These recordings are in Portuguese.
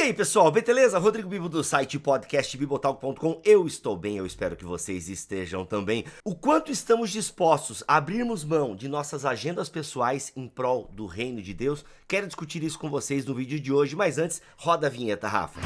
aí, pessoal, beleza? Rodrigo Bibo do site podcastbibotalk.com. Eu estou bem, eu espero que vocês estejam também. O quanto estamos dispostos a abrirmos mão de nossas agendas pessoais em prol do reino de Deus? Quero discutir isso com vocês no vídeo de hoje, mas antes, roda a vinheta, Rafa.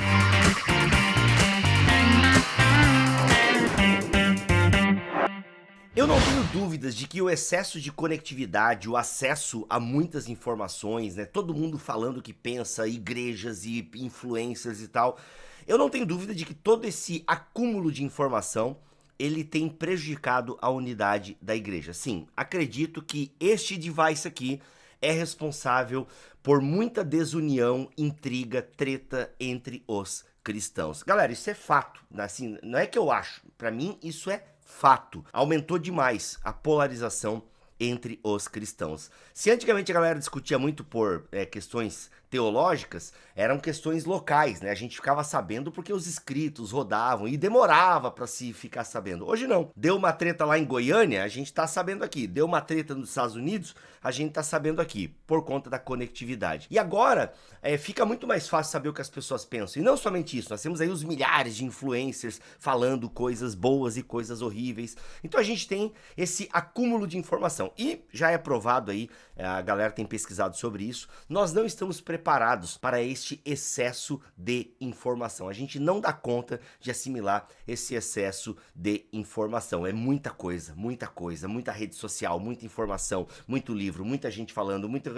Eu não tenho dúvidas de que o excesso de conectividade, o acesso a muitas informações, né, todo mundo falando o que pensa, igrejas e influencers e tal, eu não tenho dúvida de que todo esse acúmulo de informação, ele tem prejudicado a unidade da igreja. Sim, acredito que este device aqui é responsável por muita desunião, intriga, treta entre os cristãos. Galera, isso é fato, assim, não é que eu acho, pra mim isso é fato. Aumentou demais a polarização entre os cristãos. Se antigamente a galera discutia muito por questões teológicas, eram questões locais, né? A gente ficava sabendo porque os escritos rodavam e demorava para se ficar sabendo. Hoje não. Deu uma treta lá em Goiânia, a gente tá sabendo aqui. Deu uma treta nos Estados Unidos, a gente tá sabendo aqui, por conta da conectividade. E agora, fica muito mais fácil saber o que as pessoas pensam. E não somente isso, nós temos aí os milhares de influencers falando coisas boas e coisas horríveis. Então a gente tem esse acúmulo de informação. E já é provado aí, a galera tem pesquisado sobre isso, nós não estamos preparados para este excesso de informação. A gente não dá conta de assimilar esse excesso de informação. É muita coisa, muita rede social, muita informação, muito livro, muita gente falando, muito...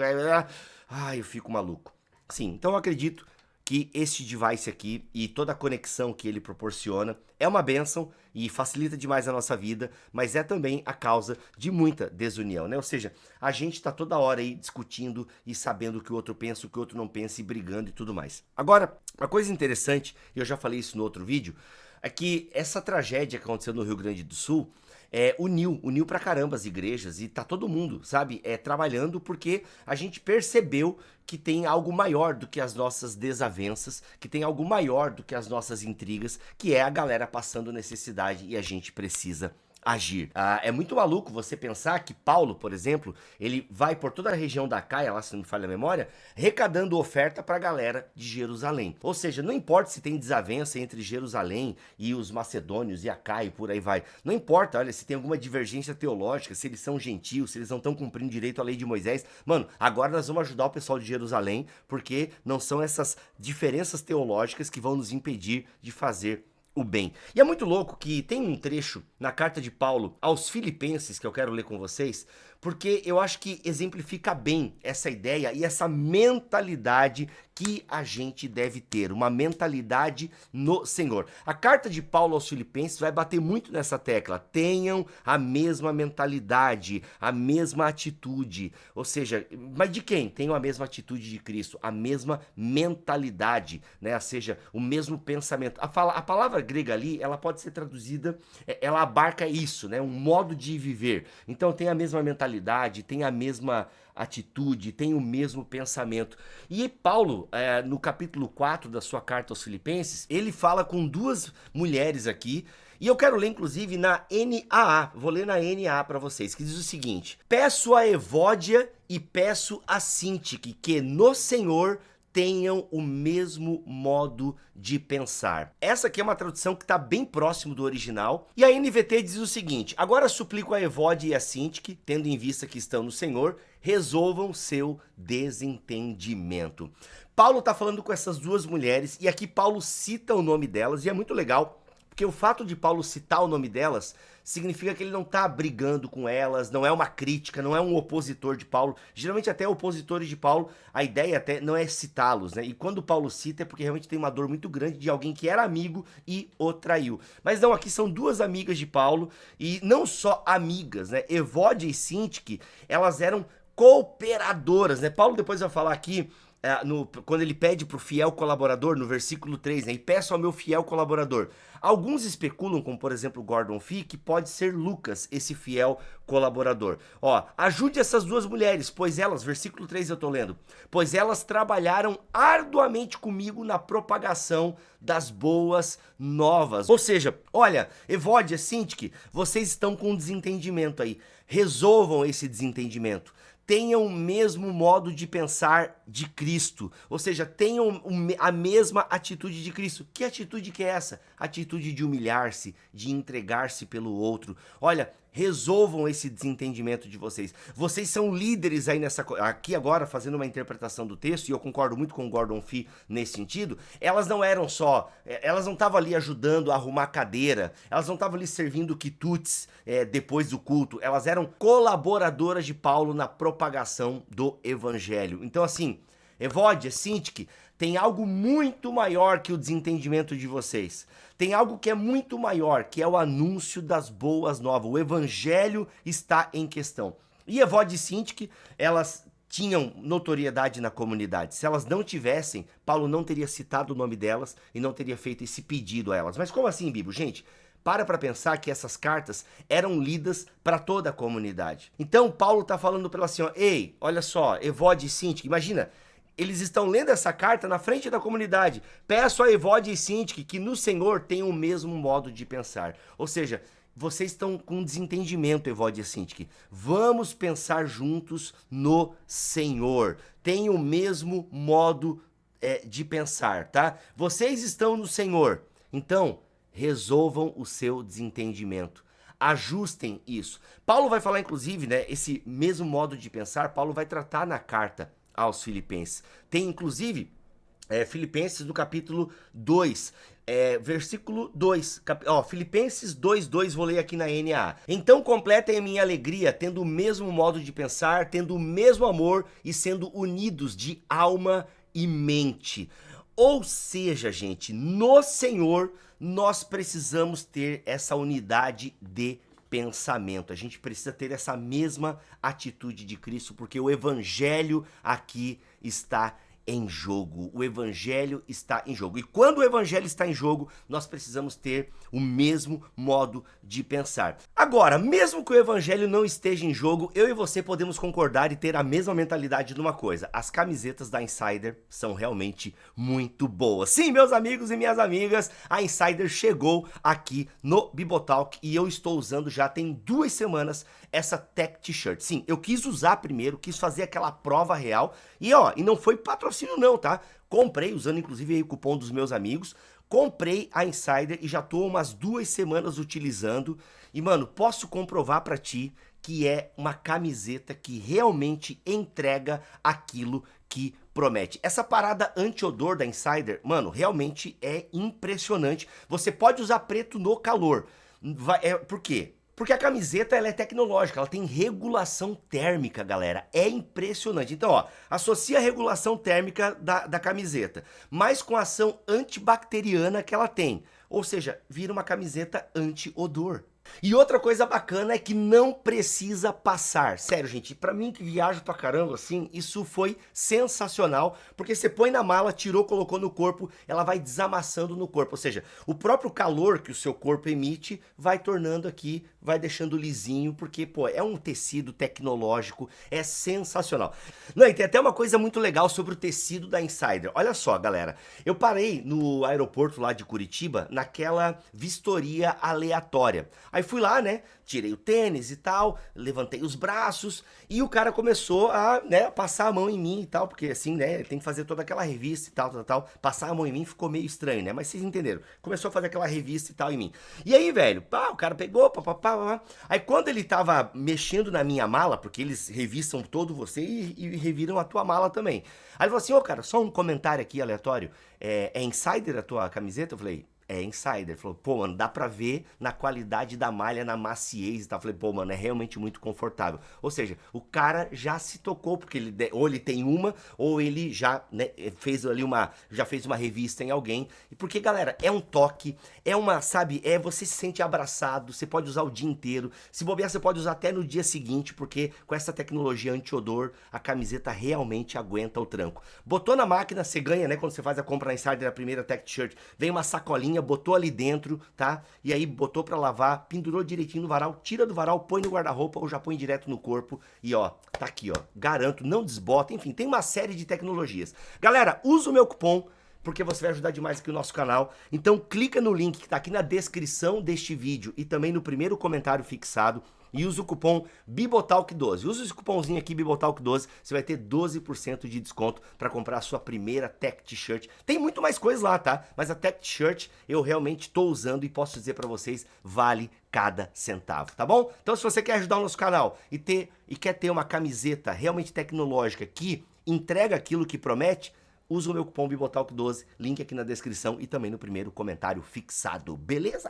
Ai, eu fico maluco. Sim, então eu acredito que este device aqui e toda a conexão que ele proporciona é uma bênção e facilita demais a nossa vida, mas é também a causa de muita desunião, né? Ou seja, a gente tá toda hora aí discutindo e sabendo o que o outro pensa, o que o outro não pensa e brigando e tudo mais. Agora, uma coisa interessante, e eu já falei isso no outro vídeo, é que essa tragédia que aconteceu no Rio Grande do Sul uniu pra caramba as igrejas e tá todo mundo, sabe, trabalhando porque a gente percebeu que tem algo maior do que as nossas desavenças, que tem algo maior do que as nossas intrigas, que é a galera passando necessidade e a gente precisa agir. É muito maluco você pensar que Paulo, por exemplo, ele vai por toda a região da Caia, lá se não me falha a memória, arrecadando oferta para a galera de Jerusalém. Ou seja, não importa se tem desavença entre Jerusalém e os macedônios e a Caia e por aí vai. Não importa, olha, se tem alguma divergência teológica, se eles são gentios, se eles não estão cumprindo direito à lei de Moisés. Mano, agora nós vamos ajudar o pessoal de Jerusalém, porque não são essas diferenças teológicas que vão nos impedir de fazer o bem. E é muito louco que tem um trecho na carta de Paulo aos Filipenses que eu quero ler com vocês, porque eu acho que exemplifica bem essa ideia e essa mentalidade que a gente deve ter, uma mentalidade no Senhor. A carta de Paulo aos Filipenses vai bater muito nessa tecla, tenham a mesma mentalidade, a mesma atitude, ou seja, mas de quem? Tenham a mesma atitude de Cristo, a mesma mentalidade, né? Ou seja, o mesmo pensamento. A palavra grega ali, ela pode ser traduzida, ela abarca isso, né? Um modo de viver. Então tem a mesma mentalidade, tem a mesma atitude, tem o mesmo pensamento. E Paulo, no capítulo 4 da sua carta aos Filipenses, ele fala com duas mulheres aqui, e eu quero ler inclusive na NAA, vou ler na NAA para vocês, que diz o seguinte: peço a Evódia e peço a Sintique que no Senhor tenham o mesmo modo de pensar. Essa aqui é uma tradução que está bem próximo do original. E a NVT diz o seguinte: agora suplico a Evódia e a Sintique, tendo em vista que estão no Senhor, resolvam seu desentendimento. Paulo está falando com essas duas mulheres e aqui Paulo cita o nome delas e é muito legal, porque o fato de Paulo citar o nome delas significa que ele não está brigando com elas, não é uma crítica, não é um opositor de Paulo. Geralmente até opositores de Paulo, a ideia até não é citá-los, né? E quando Paulo cita é porque realmente tem uma dor muito grande de alguém que era amigo e o traiu. Mas não, aqui são duas amigas de Paulo e não só amigas, né? Evódia e Sintique, elas eram cooperadoras, né? Paulo depois vai falar aqui, quando ele pede para o fiel colaborador, no versículo 3, né? E peço ao meu fiel colaborador. Alguns especulam, como por exemplo Gordon Fee, que pode ser Lucas, esse fiel colaborador. Ó, ajude essas duas mulheres, pois elas, versículo 3 eu tô lendo, pois elas trabalharam arduamente comigo na propagação das boas novas. Ou seja, olha, Evódia, Sintique, vocês estão com um desentendimento aí. Resolvam esse desentendimento. tenham o mesmo modo de pensar de Cristo, ou seja, tenham a mesma atitude de Cristo. Que atitude que é essa? Atitude de humilhar-se, de entregar-se pelo outro. Olha, resolvam esse desentendimento de vocês. Vocês são líderes aí aqui agora, fazendo uma interpretação do texto, e eu concordo muito com o Gordon Fee nesse sentido. Elas não estavam ali ajudando a arrumar cadeira, elas não estavam ali servindo quitutes depois do culto, elas eram colaboradoras de Paulo na propagação do evangelho. Então assim, Evódia, Sintique, tem algo muito maior que o desentendimento de vocês. Tem algo que é muito maior, que é o anúncio das boas novas. O evangelho está em questão. E Evódia e Sintique, elas tinham notoriedade na comunidade. Se elas não tivessem, Paulo não teria citado o nome delas e não teria feito esse pedido a elas. Mas como assim, Bíblia? Gente, para pensar que essas cartas eram lidas para toda a comunidade. Então, Paulo está falando para elas assim, ó, ei, olha só, Evódia e Sintique, imagina, eles estão lendo essa carta na frente da comunidade. Peço a Evódia e Sintique que no Senhor tenham o mesmo modo de pensar. Ou seja, vocês estão com desentendimento, Evódia e Sintique. Vamos pensar juntos no Senhor. Tenham o mesmo modo de pensar, tá? Vocês estão no Senhor. Então, resolvam o seu desentendimento. Ajustem isso. Paulo vai falar, inclusive, né, esse mesmo modo de pensar, Paulo vai tratar na carta aos Filipenses. Tem, inclusive, Filipenses no capítulo 2, versículo 2. Filipenses 2:2, vou ler aqui na NAA. Então completem a minha alegria, tendo o mesmo modo de pensar, tendo o mesmo amor e sendo unidos de alma e mente. Ou seja, gente, no Senhor nós precisamos ter essa unidade de pensamento. A gente precisa ter essa mesma atitude de Cristo, porque o evangelho aqui está em jogo. O evangelho está em jogo. E quando o evangelho está em jogo, nós precisamos ter o mesmo modo de pensar. Agora, mesmo que o evangelho não esteja em jogo, eu e você podemos concordar e ter a mesma mentalidade de uma coisa. As camisetas da Insider são realmente muito boas. Sim, meus amigos e minhas amigas, a Insider chegou aqui no Bibotalk e eu estou usando já tem 2 semanas essa Tech T-shirt. Sim, eu quis usar primeiro, quis fazer aquela prova real e não foi patrocínio não, tá? Comprei, usando inclusive aí o cupom dos meus amigos, comprei a Insider e já tô umas 2 semanas utilizando e, mano, posso comprovar pra ti que é uma camiseta que realmente entrega aquilo que promete. Essa parada anti-odor da Insider, mano, realmente é impressionante. Você pode usar preto no calor. Por quê? Porque a camiseta ela é tecnológica, ela tem regulação térmica, galera. É impressionante. Então, associa a regulação térmica da camiseta, mas com a ação antibacteriana que ela tem. Ou seja, vira uma camiseta anti-odor. E outra coisa bacana é que não precisa passar. Sério, gente, pra mim que viajo pra caramba, assim, isso foi sensacional, porque você põe na mala, tirou, colocou no corpo, ela vai desamassando no corpo. Ou seja, o próprio calor que o seu corpo emite vai tornando aqui, vai deixando lisinho, porque, pô, é um tecido tecnológico, é sensacional. Não, e tem até uma coisa muito legal sobre o tecido da Insider. Olha só, galera, eu parei no aeroporto lá de Curitiba, naquela vistoria aleatória. Aí fui lá, né, tirei o tênis e tal, levantei os braços e o cara começou a, passar a mão em mim e tal, porque assim, né, tem que fazer toda aquela revista e tal. Passar a mão em mim ficou meio estranho, né, mas vocês entenderam. Começou a fazer aquela revista e tal em mim. E aí, velho, o cara pegou, aí quando ele tava mexendo na minha mala, porque eles revistam todo você e reviram a tua mala também. Aí ele falou assim, cara, só um comentário aqui aleatório, é Insider a tua camiseta? Eu falei, é Insider. Falou, pô, mano, dá pra ver na qualidade da malha, na maciez e tal. Falei, pô, mano, é realmente muito confortável. Ou seja, o cara já se tocou, porque ou ele tem uma, ou ele já fez ali já fez uma revista em alguém. E porque, galera, é um toque, você se sente abraçado, você pode usar o dia inteiro. Se bobear, você pode usar até no dia seguinte, porque com essa tecnologia anti-odor, a camiseta realmente aguenta o tranco. Botou na máquina, você ganha, né, quando você faz a compra na Insider, a primeira Tech T-shirt, vem uma sacolinha, botou ali dentro, tá? E aí botou pra lavar, pendurou direitinho no varal, tira do varal, põe no guarda-roupa ou já põe direto no corpo e tá aqui, garanto, não desbota, enfim, tem uma série de tecnologias. Galera, usa o meu cupom porque você vai ajudar demais aqui o nosso canal. Então clica no link que está aqui na descrição deste vídeo e também no primeiro comentário fixado e usa o cupom BIBOTALK12. Usa esse cupomzinho aqui, BIBOTALK12, você vai ter 12% de desconto para comprar a sua primeira Tech T-Shirt. Tem muito mais coisa lá, tá? Mas a Tech T-Shirt eu realmente estou usando e posso dizer para vocês, vale cada centavo, tá bom? Então se você quer ajudar o nosso canal e quer ter uma camiseta realmente tecnológica que entrega aquilo que promete, usa o meu cupom BIBOTALK12, link aqui na descrição e também no primeiro comentário fixado, beleza?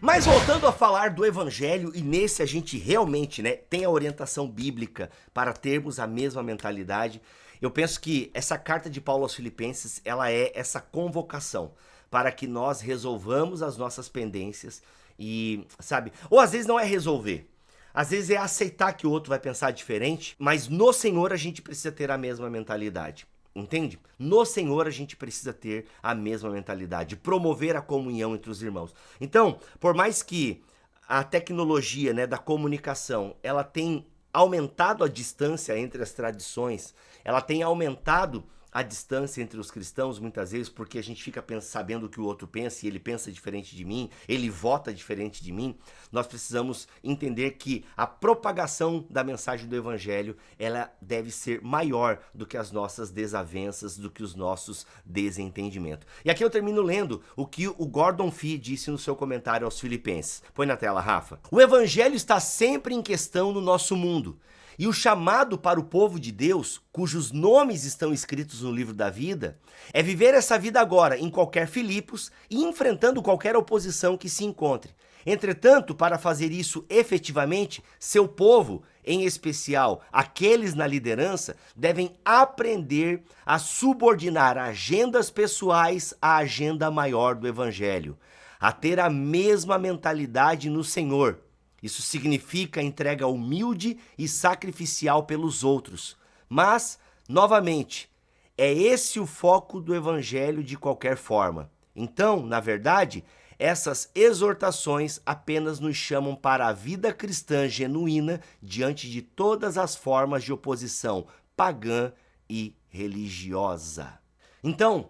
Mas voltando a falar do evangelho, e nesse a gente realmente, né, tem a orientação bíblica para termos a mesma mentalidade, eu penso que essa carta de Paulo aos Filipenses, ela é essa convocação para que nós resolvamos as nossas pendências e, sabe, ou às vezes não é resolver, às vezes é aceitar que o outro vai pensar diferente, mas no Senhor a gente precisa ter a mesma mentalidade. Entende? No Senhor a gente precisa ter a mesma mentalidade, promover a comunhão entre os irmãos. Então, por mais que a tecnologia, né, da comunicação, ela tem aumentado a distância entre as tradições, ela tem aumentado a distância entre os cristãos muitas vezes porque a gente fica sabendo o que o outro pensa e ele pensa diferente de mim, ele vota diferente de mim. Nós precisamos entender que a propagação da mensagem do evangelho, ela deve ser maior do que as nossas desavenças, do que os nossos desentendimentos. E aqui eu termino lendo o que o Gordon Fee disse no seu comentário aos Filipenses. Põe na tela, Rafa. O evangelho está sempre em questão no nosso mundo. E o chamado para o povo de Deus, cujos nomes estão escritos no livro da vida, é viver essa vida agora em qualquer Filipos e enfrentando qualquer oposição que se encontre. Entretanto, para fazer isso efetivamente, seu povo, em especial aqueles na liderança, devem aprender a subordinar agendas pessoais à agenda maior do Evangelho, a ter a mesma mentalidade no Senhor. Isso significa entrega humilde e sacrificial pelos outros. Mas, novamente, é esse o foco do evangelho de qualquer forma. Então, na verdade, essas exortações apenas nos chamam para a vida cristã genuína diante de todas as formas de oposição pagã e religiosa. Então,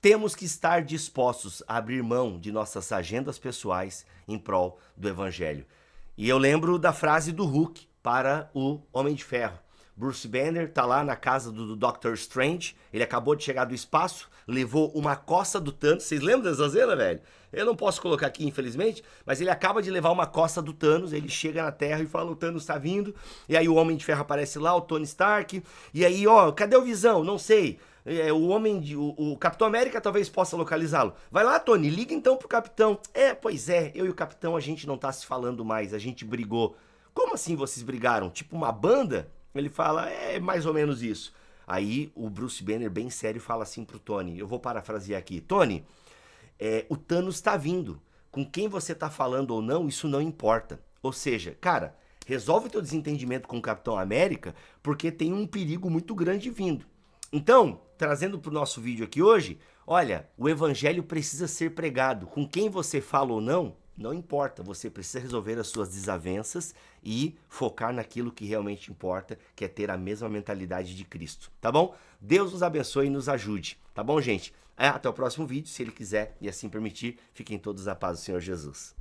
temos que estar dispostos a abrir mão de nossas agendas pessoais em prol do evangelho. E eu lembro da frase do Hulk para o Homem de Ferro. Bruce Banner tá lá na casa do Doctor Strange, ele acabou de chegar do espaço, levou uma coça do Thanos. Vocês lembram dessa cena, velho? Eu não posso colocar aqui, infelizmente, mas ele acaba de levar uma coça do Thanos, ele chega na Terra e fala, o Thanos tá vindo, e aí o Homem de Ferro aparece lá, o Tony Stark, e aí, ó, cadê o Visão? Não sei. O Capitão América talvez possa localizá-lo. Vai lá, Tony, liga então pro Capitão. Pois é, eu e o Capitão a gente não tá se falando mais, a gente brigou. Como assim vocês brigaram? Tipo uma banda? Ele fala, mais ou menos isso. Aí o Bruce Banner, bem sério, fala assim pro Tony, eu vou parafrasear aqui. Tony, o Thanos tá vindo. Com quem você tá falando ou não, isso não importa. Ou seja, cara, resolve o teu desentendimento com o Capitão América, porque tem um perigo muito grande vindo. Então, trazendo para o nosso vídeo aqui hoje, olha, o evangelho precisa ser pregado. Com quem você fala ou não, não importa. Você precisa resolver as suas desavenças e focar naquilo que realmente importa, que é ter a mesma mentalidade de Cristo, tá bom? Deus nos abençoe e nos ajude, tá bom, gente? Até o próximo vídeo, se Ele quiser e assim permitir. Fiquem todos na paz do Senhor Jesus.